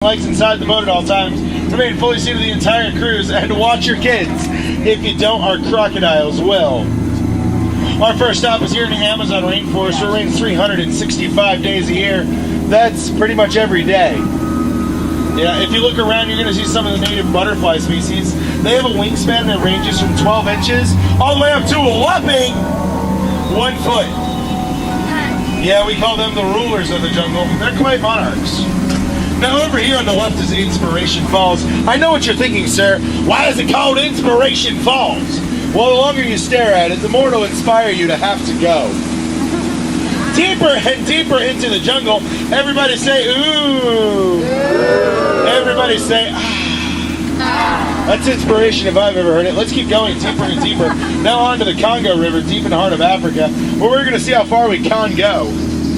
legs inside the boat at all times. Remain fully seated the entire cruise and watch your kids. If you don't, our crocodiles will. Our first stop is here in the Amazon rainforest, where it rains 365 days a year. That's pretty much every day. Yeah, if you look around, you're going to see some of the native butterfly species. They have a wingspan that ranges from 12 inches all the way up to a whopping 1 foot. Yeah, we call them the rulers of the jungle. They're quite monarchs. Now over here on the left is Inspiration Falls. I know what you're thinking, sir. Why is it called Inspiration Falls? Well, the longer you stare at it, the more it'll inspire you to have to go. Deeper and deeper into the jungle. Everybody say, ooh. Everybody say, ah. That's inspiration if I've ever heard it. Let's keep going deeper and deeper. Now on to the Congo River, deep in the heart of Africa, where we're going to see how far we can go.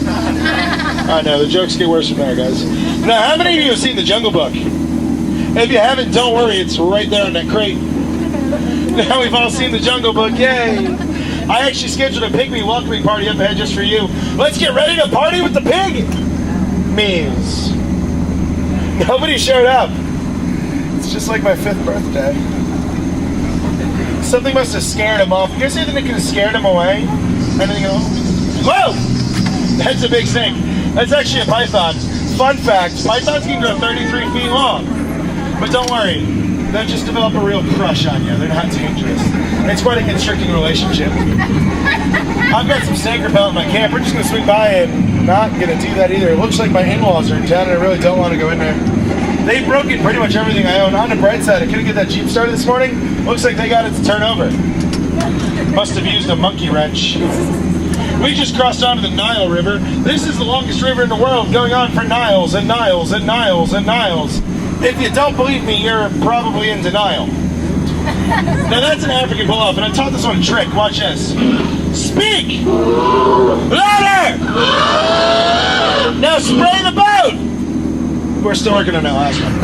I know, the jokes get worse from there, guys. Now, how many of you have seen The Jungle Book? If you haven't, don't worry, it's right there in that crate. Now we've all seen The Jungle Book, yay! I actually scheduled a pygmy welcoming party up ahead just for you. Let's get ready to party with the pig! Memes. Nobody showed up. It's just like my 5th birthday. Something must have scared him off. You guys see anything that could have scared him away? Anything else? Whoa! That's a big snake. That's actually a python. Fun fact, pythons can grow 33 feet long. But don't worry, they'll just develop a real crush on you. They're not dangerous. It's quite a constricting relationship. I've got some snake repellent in my camp. We're just going to swing by and not going to do that either. It looks like my in-laws are in town and I really don't want to go in there. They've broken pretty much everything I own. On the bright side, I couldn't get that Jeep started this morning. Looks like they got it to turn over. Must have used a monkey wrench. We just crossed onto the Nile River. This is the longest river in the world, going on for miles and miles and miles and miles. If you don't believe me, you're probably in denial. Now that's an African pull-off, and I taught this one a trick. Watch this. Speak! Louder! Now spray the boat! We're still working on that last one.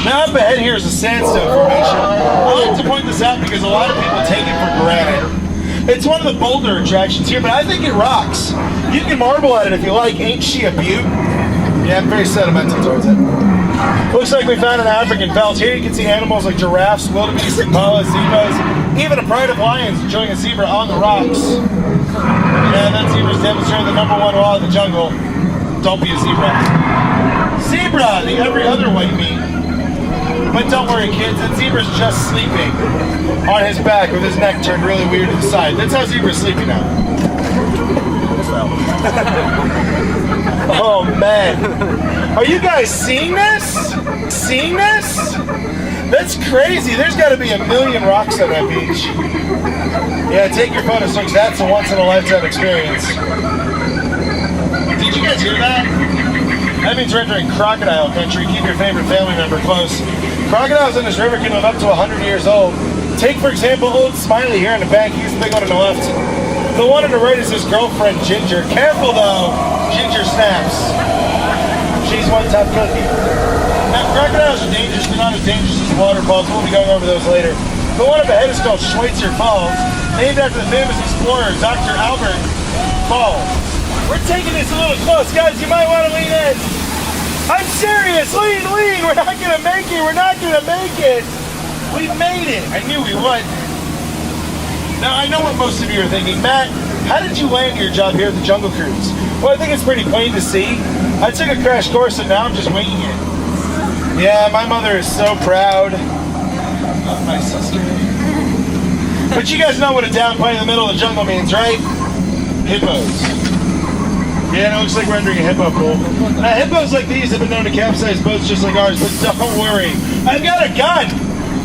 Now up ahead here is a sandstone formation. I like to point this out because a lot of people take it for granted. It's one of the bolder attractions here, but I think it rocks. You can marvel at it if you like. Ain't she a beaut? Yeah, I'm very sentimental towards it. Looks like we found an African belt. Here you can see animals like giraffes, wildebeest, impalas, zebras, even a pride of lions enjoying a zebra on the rocks. Yeah, that zebra's demonstrating the #1 law of the jungle. Don't be a zebra. Zebra, the every other white meat. But don't worry, kids, that zebra's just sleeping on his back with his neck turned really weird to the side. That's how zebra's sleeping now. Oh, man. Are you guys seeing this? Seeing this? That's crazy. There's got to be 1 million rocks on that beach. Yeah, take your photos, folks. That's a once-in-a-lifetime experience. Did you guys hear that? That means we're entering crocodile country. Keep your favorite family member close. Crocodiles in this river can live up to 100 years old. Take, for example, old Smiley here in the back. He's the big one on the left. The one on the right is his girlfriend, Ginger. Careful, though. Ginger snaps. She's one tough cookie. Now, crocodiles are dangerous, but not as dangerous as waterfalls. We'll be going over those later. The one up ahead is called Schweitzer Falls, named after the famous explorer, Dr. Albert Falls. We're taking this a little close. Guys, you might want to lean in. I'm serious. Lean, lean. We're not going to make it. We're not going to make it. We made it. I knew we would. Now, I know what most of you are thinking. Matt, how did you land your job here at the Jungle Cruise? Well, I think it's pretty plain to see. I took a crash course and now I'm just winging it. Yeah, my mother is so proud of my sister. But you guys know what a downplane in the middle of the jungle means, right? Hippos. Yeah, it looks like we're entering a hippo pool. Now, hippos like these have been known to capsize boats just like ours, but don't worry. I've got a gun!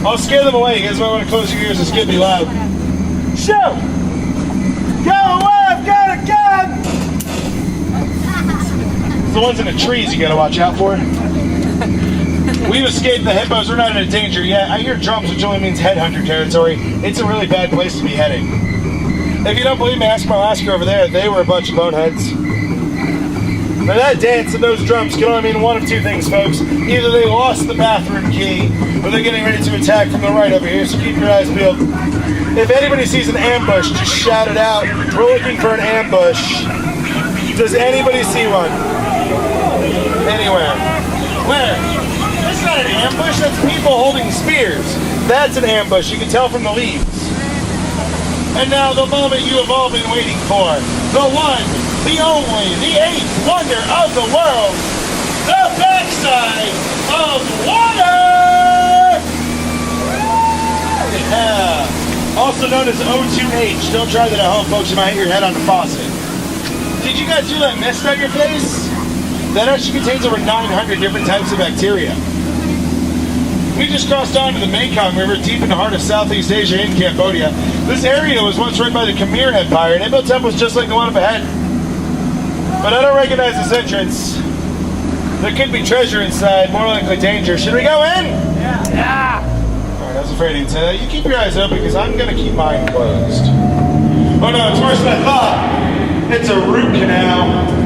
I'll scare them away. You guys might want to close your ears and skip me loud. Shoot! Go away! I've got a gun! It's the ones in the trees you gotta watch out for. We've escaped the hippos. We're not in danger yet. I hear drums, which only means headhunter territory. It's a really bad place to be heading. If you don't believe me, ask my Alaska over there. They were a bunch of boneheads. Now that dance and those drums can only mean one of two things, folks. Either they lost the bathroom key, or they're getting ready to attack from the right over here, so keep your eyes peeled. If anybody sees an ambush, just shout it out. We're looking for an ambush. Does anybody see one? Anywhere. people holding spears. That's an ambush. You can tell from the leaves. And now the moment you have all been waiting for. The one, the only, the eighth wonder of the world. The backside of water! Yeah. Also known as O2H. Don't try that at home, folks. You might hit your head on the faucet. Did you guys feel that mist on your face? That actually contains over 900 different types of bacteria. We just crossed onto the Mekong River deep in the heart of Southeast Asia in Cambodia. This area was once run by the Khmer Empire, and they built temples just like the one up ahead. But I don't recognize this entrance. There could be treasure inside, more likely danger. Should we go in? Yeah. Alright, I was afraid he'd say that. You keep your eyes open because I'm going to keep mine closed. Oh no, it's worse than I thought. It's a root canal.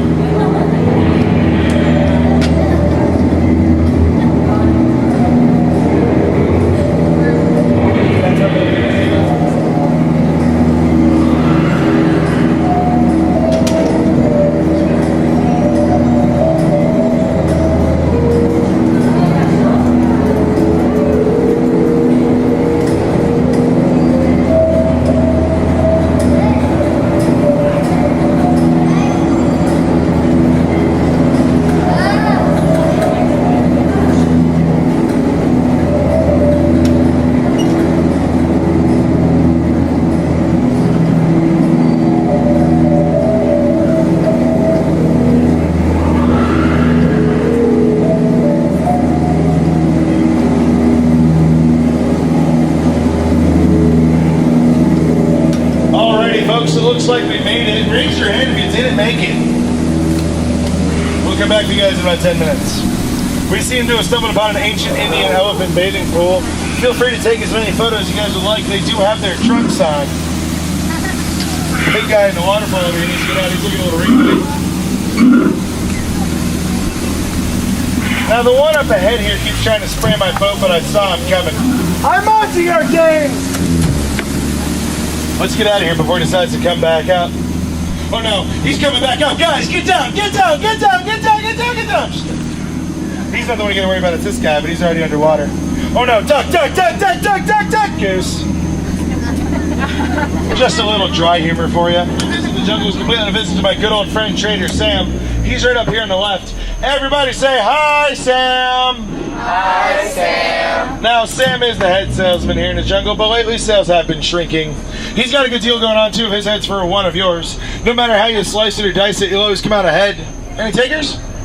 Folks, it looks like we made it. Raise your hand if you didn't make it. We'll come back to you guys in about 10 minutes. We seem to have stumbled upon an ancient Indian elephant bathing pool. Feel free to take as many photos as you guys would like. They do have their trunks on. The big guy in the waterfall over here needs to get out. He's looking a little wrinkly. Now the one up ahead here keeps trying to spray my boat, but I saw him coming. I'm onto your game! Let's get out of here before he decides to come back up. Oh no, he's coming back up. Guys, get down, get down, get down, get down, get down, get down. He's not the one you gotta worry about, it's this guy, but he's already underwater. Oh no, duck, duck, duck, duck, duck, duck, duck, goose. Just a little dry humor for you. This is the jungle was completely on a visit to my good old friend Trader Sam. He's right up here on the left. Everybody say hi, Sam. Hi, Sam. Now, Sam is the head salesman here in the jungle, but lately sales have been shrinking. He's got a good deal going on too if his head's for one of yours. No matter how you slice it or dice it, you'll always come out ahead. Any takers?